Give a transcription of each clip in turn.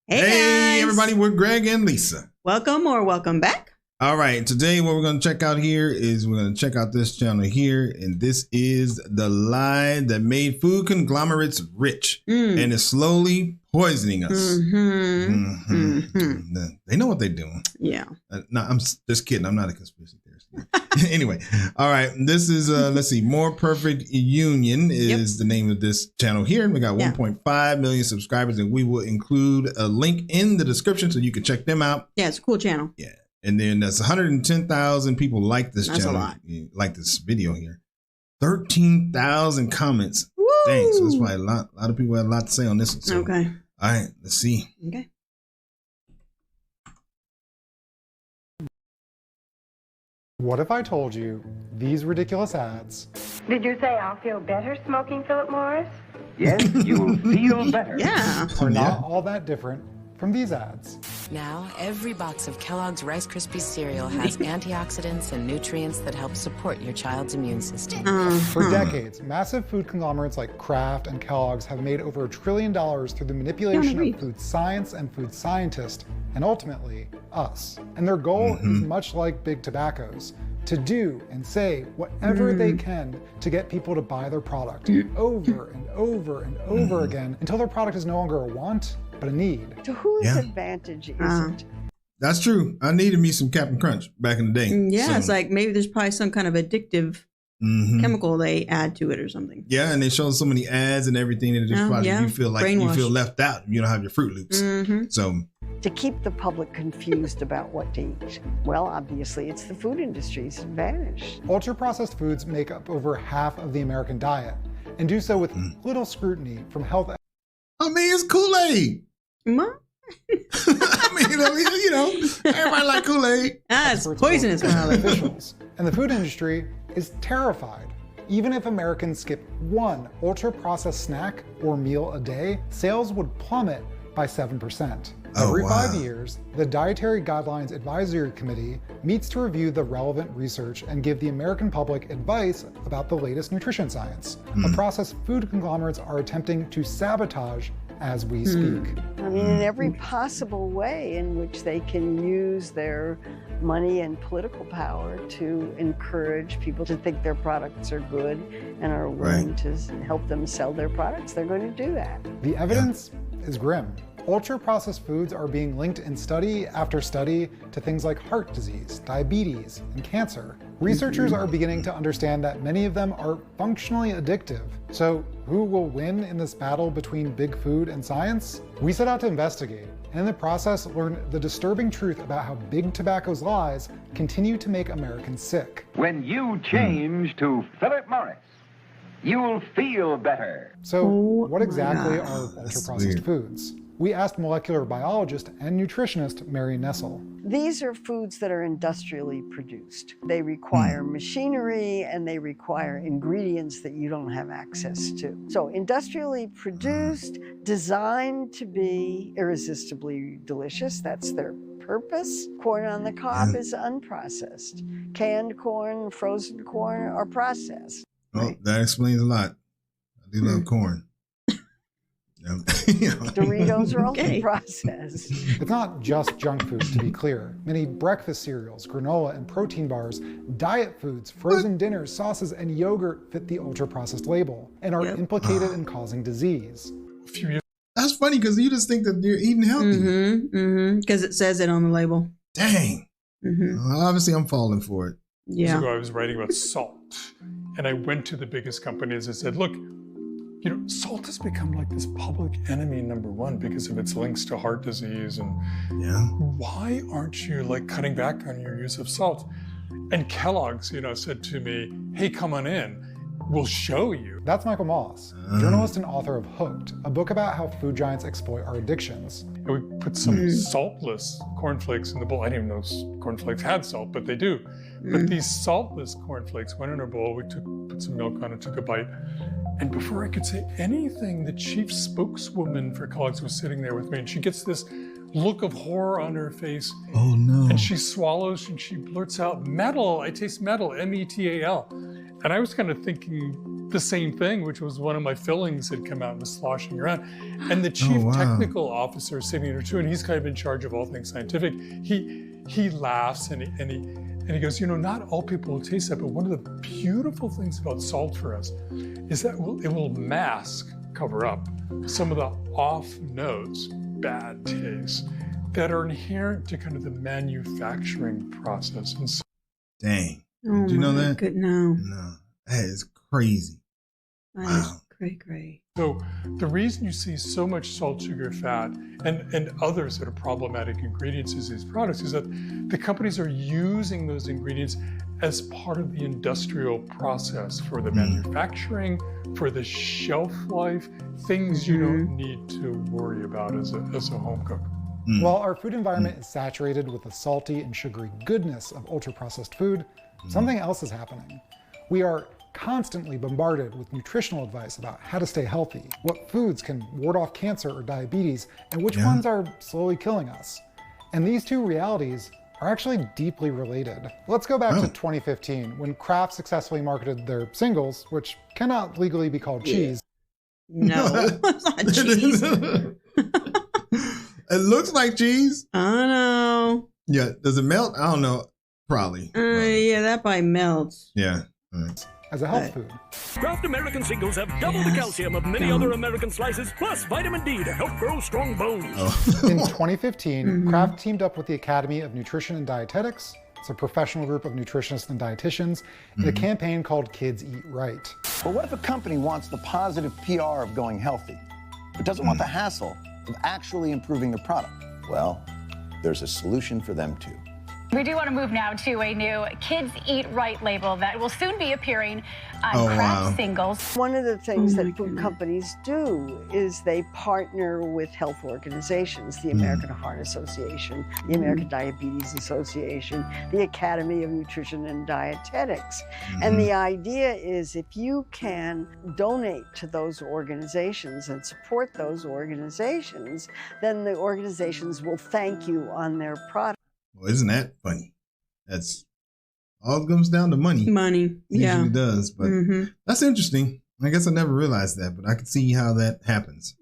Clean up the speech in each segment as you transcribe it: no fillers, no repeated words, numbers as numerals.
Hey guys. Everybody, we're Greg and Lisa. Welcome or welcome back. All right, today what we're going to check out here is we're going to check out this channel here, and this is the lie that made food conglomerates rich and is slowly poisoning us. They know what they're doing. Yeah. No, I'm just kidding. I'm not a conspiracy theorist. Anyway, all right, this is, let's see, More Perfect Union is the name of this channel here. We got 1.5 million subscribers, and we will include a link in the description so you can check them out. Yeah, it's a cool channel. Yeah. And then that's 110,000 people like this channel, a lot. like this video here. 13,000 comments. Woo! Dang, so that's probably a lot of people have a lot to say on this one. So, okay. All right, let's see. Okay. What if I told you these ridiculous ads? Did you say I'll feel better smoking Philip Morris? Yes, you'll feel better. Yeah. Are not all that different from these ads. Now, every box of Kellogg's Rice Krispies cereal has antioxidants and nutrients that help support your child's immune system. For decades, massive food conglomerates like Kraft and Kellogg's have made over $1 trillion through the manipulation of food science and food scientists, and ultimately, us. And their goal is much like big tobaccos, to do and say whatever they can to get people to buy their product over and over and over again until their product is no longer a want, but a need. To whose advantage is it? That's true. I needed me some Captain Crunch back in the day. Yeah, So, it's like maybe there's probably some kind of addictive chemical they add to it or something. yeah, and they show so many ads and everything that it just probably you feel like you feel left out. You don't have your Fruit Loops. So To keep the public confused about what to eat. Well, obviously, it's the food industry's advantage. Ultra-processed foods make up over half of the American diet, and do so with little scrutiny from health. I mean, it's Kool-Aid. Ma? I mean, you know, everybody like Kool-Aid. It's poisonous. Officials. And the food industry is terrified. Even if Americans skip one ultra-processed snack or meal a day, sales would plummet by 7%. Every 5 years, the Dietary Guidelines Advisory Committee meets to review the relevant research and give the American public advice about the latest nutrition science, a process food conglomerates are attempting to sabotage as we speak. I mean, in every possible way in which they can use their money and political power to encourage people to think their products are good and are willing to help them sell their products, they're going to do that. The evidence is grim. Ultra-processed foods are being linked in study after study to things like heart disease, diabetes, and cancer. Researchers are beginning to understand that many of them are functionally addictive. So who will win in this battle between big food and science? We set out to investigate, and in the process learned the disturbing truth about how big tobacco's lies continue to make Americans sick. When you change to Philip Morris, you'll feel better. So what exactly are ultra-processed foods? We asked molecular biologist and nutritionist Mary Nessel. These are foods that are industrially produced. They require machinery and they require ingredients that you don't have access to. So industrially produced, designed to be irresistibly delicious. That's their purpose. Corn on the cob is unprocessed. Canned corn, frozen corn are processed. Well, that explains a lot. I do love corn. Doritos are also processed. It's not just junk food, to be clear. Many breakfast cereals, granola, and protein bars, diet foods, frozen dinners, sauces, and yogurt fit the ultra-processed label and are implicated in causing disease. That's funny because you just think that you're eating healthy. Because it says it on the label. Dang. Well, obviously, I'm falling for it. Yeah. I was writing about salt, and I went to the biggest companies and said, look, you know, salt has become like this public enemy #1 because of its links to heart disease. And why aren't you like cutting back on your use of salt? And Kellogg's, you know, said to me, hey, come on in. We'll show you. That's Michael Moss, journalist and author of Hooked, a book about how food giants exploit our addictions. And we put some saltless cornflakes in the bowl. I didn't even know cornflakes had salt, but they do. But these saltless cornflakes went in our bowl. We put some milk on it, took a bite. And before I could say anything, the chief spokeswoman for Kellogg's was sitting there with me, and she gets this look of horror on her face. Oh no. And she swallows and she blurts out, metal, I taste metal, M-E-T-A-L. And I was kind of thinking, the same thing, which was one of my fillings had come out and was sloshing around. And the chief technical officer sitting there too, and he's kind of in charge of all things scientific, he laughs and he goes, not all people will taste that, but one of the beautiful things about salt for us is that it will cover up some of the off notes, bad tastes that are inherent to kind of the manufacturing process. And so, dang. Did you know that? No. That is crazy. That is great. So the reason you see so much salt, sugar, fat, and other sort of problematic ingredients in these products is that the companies are using those ingredients as part of the industrial process for the manufacturing, for the shelf life, things you don't need to worry about as a home cook. While our food environment is saturated with the salty and sugary goodness of ultra-processed food, something else is happening. We are constantly bombarded with nutritional advice about how to stay healthy, what foods can ward off cancer or diabetes, and which ones are slowly killing us. And these two realities are actually deeply related. Let's go back to 2015, when Kraft successfully marketed their singles, which cannot legally be called cheese. No, it's not cheese. It looks like cheese. I don't know. Yeah, does it melt? I don't know. Probably. Yeah, that probably melts. Yeah. All right. As a health food. Kraft American Singles have double the calcium of many other American slices, plus vitamin D to help grow strong bones. In 2015, Kraft teamed up with the Academy of Nutrition and Dietetics. It's a professional group of nutritionists and dietitians in a campaign called Kids Eat Right. But what if a company wants the positive PR of going healthy, but doesn't want the hassle of actually improving their product? Well, there's a solution for them too. We do want to move now to a new Kids Eat Right label that will soon be appearing on Kraft singles. One of the things that food companies do is they partner with health organizations, the American Heart Association, the American Diabetes Association, the Academy of Nutrition and Dietetics. And the idea is if you can donate to those organizations and support those organizations, then the organizations will thank you on their product. Well, isn't that funny? That's all it comes down to money. Money, yeah. It usually does, but that's interesting. I guess I never realized that, but I can see how that happens.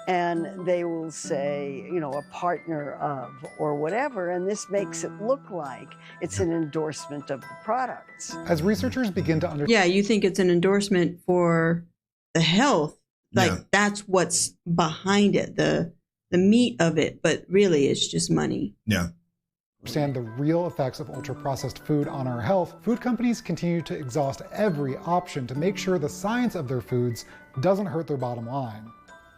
And they will say, a partner of or whatever, and this makes it look like it's an endorsement of the products. As researchers begin to understand... Yeah, you think it's an endorsement for the health. That's what's behind it, the meat of it, but really it's just money. Yeah. Understand the real effects of ultra-processed food on our health, food companies continue to exhaust every option to make sure the science of their foods doesn't hurt their bottom line.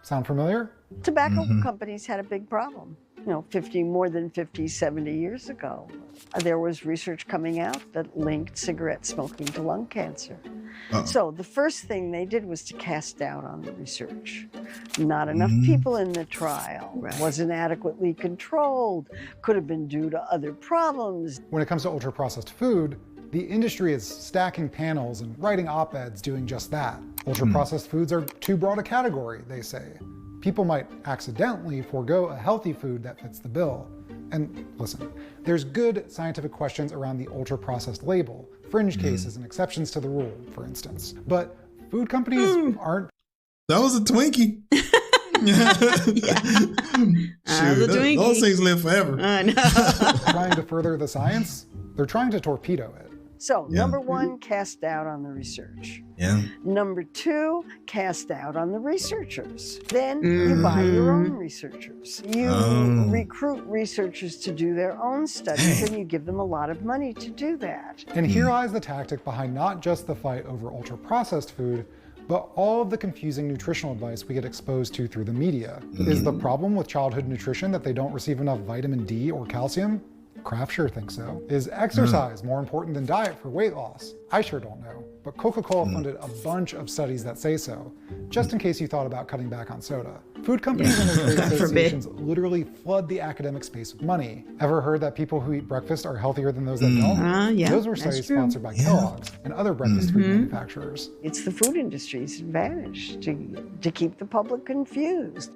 Sound familiar? Tobacco companies had a big problem. More than 50, 70 years ago. There was research coming out that linked cigarette smoking to lung cancer. So the first thing they did was to cast doubt on the research. Not enough people in the trial, wasn't adequately controlled, could have been due to other problems. When it comes to ultra-processed food, the industry is stacking panels and writing op-eds doing just that. Ultra-processed foods are too broad a category, they say. People might accidentally forego a healthy food that fits the bill. And listen, there's good scientific questions around the ultra-processed label, fringe cases and exceptions to the rule, for instance. But food companies aren't... That was a Twinkie. Shoot, those things live forever. I know. Trying to further the science, they're trying to torpedo it. So, number one, cast doubt on the research. Number two, cast doubt on the researchers. Then you buy your own researchers. You recruit researchers to do their own studies, and you give them a lot of money to do that. And here lies the tactic behind not just the fight over ultra-processed food, but all of the confusing nutritional advice we get exposed to through the media. Is the problem with childhood nutrition that they don't receive enough vitamin D or calcium? Kraft sure thinks so. Is exercise more important than diet for weight loss? I sure don't know, but Coca-Cola funded a bunch of studies that say so, just in case you thought about cutting back on soda. Food companies and their trade associations literally flood the academic space with money. Ever heard that people who eat breakfast are healthier than those that don't? Those were studies sponsored by Kellogg's and other breakfast food manufacturers. It's the food industry's advantage to keep the public confused.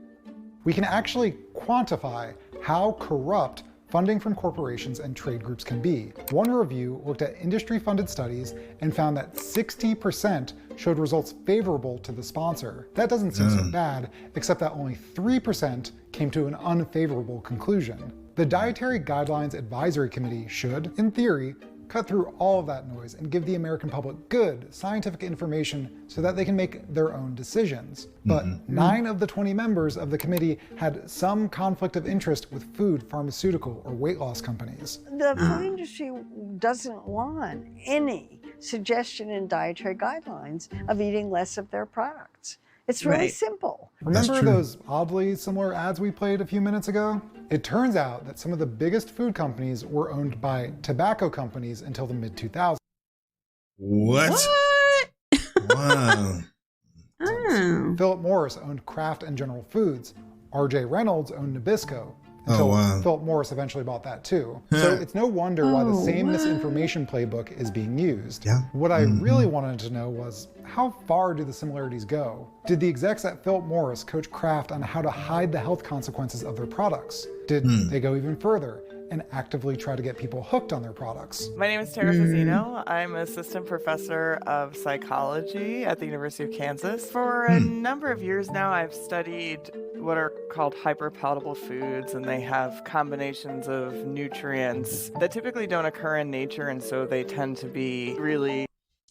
We can actually quantify how corrupt funding from corporations and trade groups can be. One review looked at industry-funded studies and found that 60% showed results favorable to the sponsor. That doesn't seem so bad, except that only 3% came to an unfavorable conclusion. The Dietary Guidelines Advisory Committee should, in theory, cut through all of that noise and give the American public good, scientific information so that they can make their own decisions. But 9 of the 20 members of the committee had some conflict of interest with food, pharmaceutical, or weight loss companies. The food industry doesn't want any suggestion in dietary guidelines of eating less of their products. It's really simple. Remember those oddly similar ads we played a few minutes ago? It turns out that some of the biggest food companies were owned by tobacco companies until the mid-2000s. What? Wow. Philip Morris owned Kraft and General Foods. R.J. Reynolds owned Nabisco, until Philip Morris eventually bought that too. So it's no wonder why the same misinformation playbook is being used. What I really wanted to know was, how far do the similarities go? Did the execs at Philip Morris coach Kraft on how to hide the health consequences of their products? Did they go even further and actively try to get people hooked on their products? My name is Tara Fazzino. I'm an assistant professor of psychology at the University of Kansas. For a number of years now, I've studied what are called hyperpalatable foods, and they have combinations of nutrients that typically don't occur in nature, and so they tend to be really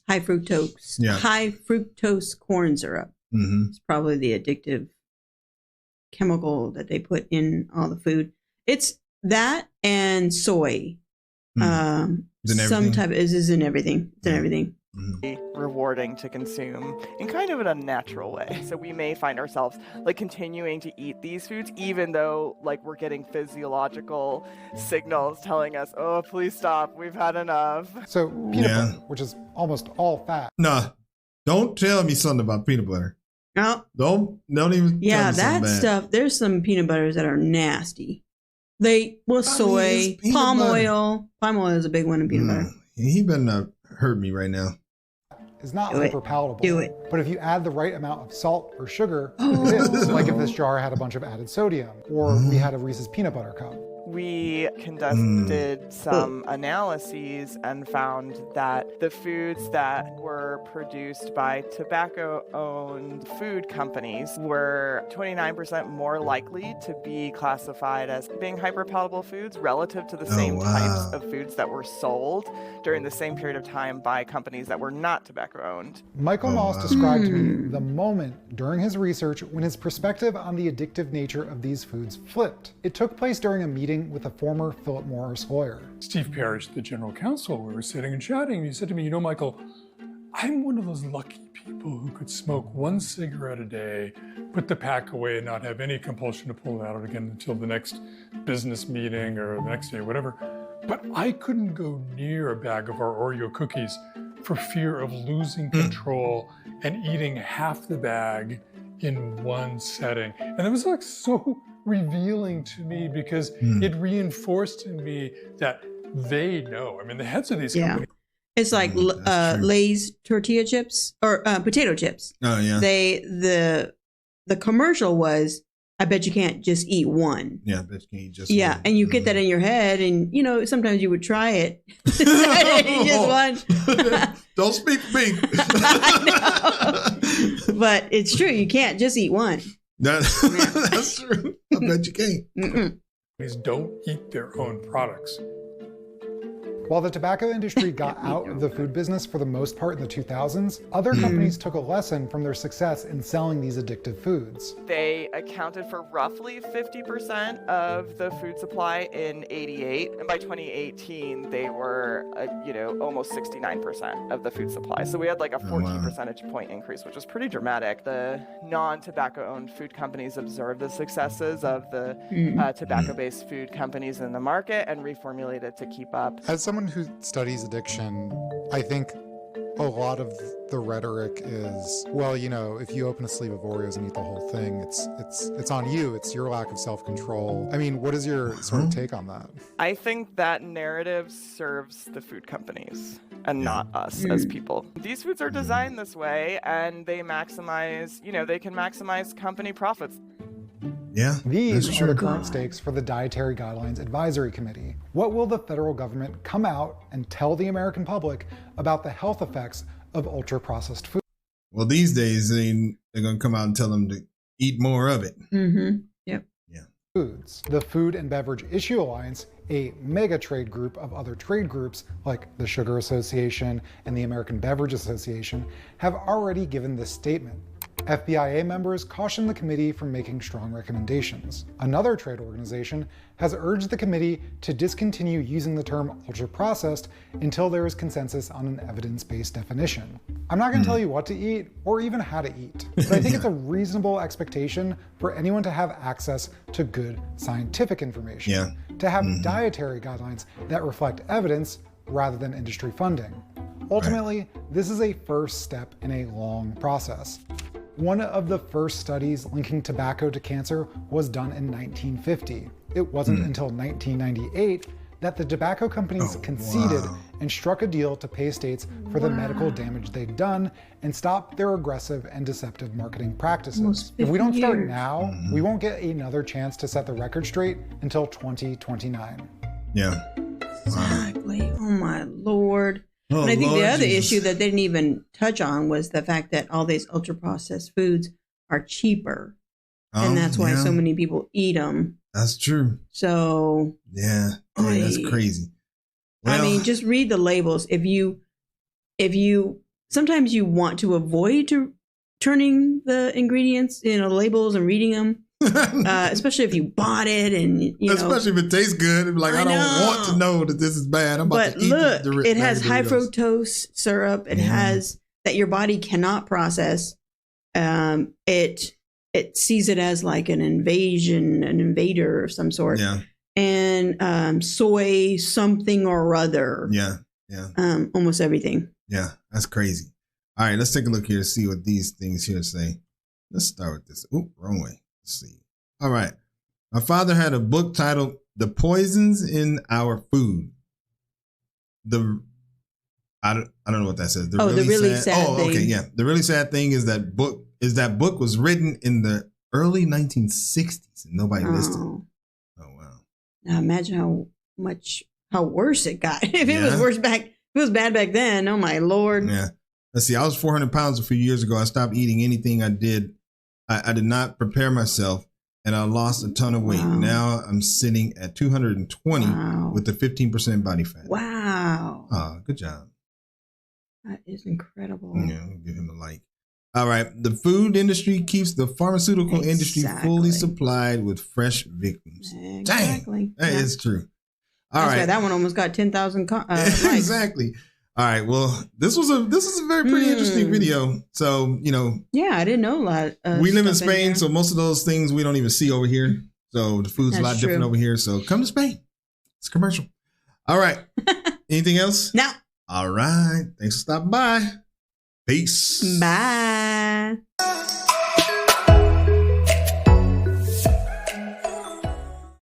high fructose. High fructose corn syrup. It's probably the addictive chemical that they put in all the food. It's that and soy. Some type is in everything. It's in everything. Rewarding to consume in kind of an unnatural way. So we may find ourselves like continuing to eat these foods even though like we're getting physiological signals telling us, oh, please stop, we've had enough. So peanut butter, which is almost all fat. Nah, don't tell me something about peanut butter. No. Don't even tell me that bad. stuff, there's some peanut butters that are nasty. Soy, palm oil. Palm oil is a big one in peanut butter. He better not hurt me right now. Is not hyperpalatable. Do it. But if you add the right amount of salt or sugar, it is. Like if this jar had a bunch of added sodium, or we had a Reese's peanut butter cup. We conducted some analyses and found that the foods that were produced by tobacco-owned food companies were 29% more likely to be classified as being hyperpalatable foods relative to the same types of foods that were sold during the same period of time by companies that were not tobacco-owned. Michael Moss described to me the moment during his research when his perspective on the addictive nature of these foods flipped. It took place during a meeting with a former Philip Morris lawyer. Steve Parrish, the general counsel, we were sitting and chatting, and he said to me, you know, Michael, I'm one of those lucky people who could smoke 1 cigarette a day, put the pack away, and not have any compulsion to pull it out again until the next business meeting or the next day, whatever. But I couldn't go near a bag of our Oreo cookies for fear of losing control and eating half the bag in one setting. And it was like so revealing to me because it reinforced to me that they know. I mean, the heads of these companies. It's like Lay's tortilla chips or potato chips. Oh yeah. The commercial was, I bet you can't just eat one. Yeah, I bet you can't eat just one. And you get that in your head, and you know sometimes you would try it. Just one. Don't speak for me. But it's true. You can't just eat one. That's true. I bet you can't. Please don't eat their own products. While the tobacco industry got out of the food business for the most part in the 2000s, other companies took a lesson from their success in selling these addictive foods. They accounted for roughly 50% of the food supply in '88, and by 2018, they were, almost 69% of the food supply. So we had like a 14 percentage point increase, which was pretty dramatic. The non-tobacco-owned food companies observed the successes of the tobacco-based food companies in the market and reformulated to keep up. As someone who studies addiction, I think a lot of the rhetoric is, well, you know, if you open a sleeve of Oreos and eat the whole thing, it's on you. It's your lack of self-control. I mean, what is your sort of take on that? I think that narrative serves the food companies and not us as people. These foods are designed this way, and they maximize, they can maximize company profits. Yeah. These are the current stakes for the Dietary Guidelines Advisory Committee. What will the federal government come out and tell the American public about the health effects of ultra-processed food? Well, these days they're going to come out and tell them to eat more of it. Mm-hmm. Yep. Yeah. Foods. The Food and Beverage Issue Alliance, a mega trade group of other trade groups like the Sugar Association and the American Beverage Association, have already given this statement. FBIA members caution the committee from making strong recommendations. Another trade organization has urged the committee to discontinue using the term ultra-processed until there is consensus on an evidence-based definition. I'm not going to tell you what to eat or even how to eat, but I think it's a reasonable expectation for anyone to have access to good scientific information, to have dietary guidelines that reflect evidence rather than industry funding. Ultimately, this is a first step in a long process. One of the first studies linking tobacco to cancer was done in 1950. It wasn't until 1998 that the tobacco companies conceded and struck a deal to pay states for the medical damage they'd done and stop their aggressive and deceptive marketing practices. If we don't start now, we won't get another chance to set the record straight until 2029. Yeah. Exactly. Oh my Lord. And I think the other issue that they didn't even touch on was the fact that all these ultra-processed foods are cheaper. And that's why so many people eat them. That's true. So. Yeah. That's crazy. Well, I mean, just read the labels. If you, sometimes you want to avoid turning the ingredients, labels and reading them. Especially if you bought it and especially if it tastes good. Like I don't want to know that this is bad. I'm about to eat look, it has high fructose syrup. It has that your body cannot process. It sees it as like an invader of some sort. Yeah. And soy something or other. Yeah. Almost everything. Yeah, that's crazy. All right, let's take a look here to see what these things here say. Let's start with this. Oop, wrong way. Let's see. All right. My father had a book titled "The Poisons in Our Food." I don't know what that says. The really sad thing. Okay, yeah. The really sad thing is that book was written in the early 1960s and nobody listed it. Oh wow. Now imagine how worse it got. If it was worse if it was bad back then, oh my Lord. Yeah. Let's see. I was 400 pounds a few years ago. I stopped eating anything I did not prepare myself, and I lost a ton of weight. Wow. Now I'm sitting at 220 with a 15% body fat. Wow. Good job. That is incredible. Yeah, we'll give him a like. All right. The food industry keeps the pharmaceutical industry fully supplied with fresh victims. Exactly. Dang. That is true. All That's right. why that one almost got 10,000 likes. Exactly. All right. Well, this was a very pretty interesting video. So, yeah, I didn't know a lot. We live in Spain, so most of those things we don't even see over here. So the food's a lot different over here. So come to Spain. It's a commercial. All right. Anything else? No. All right. Thanks for stopping by. Peace. Bye.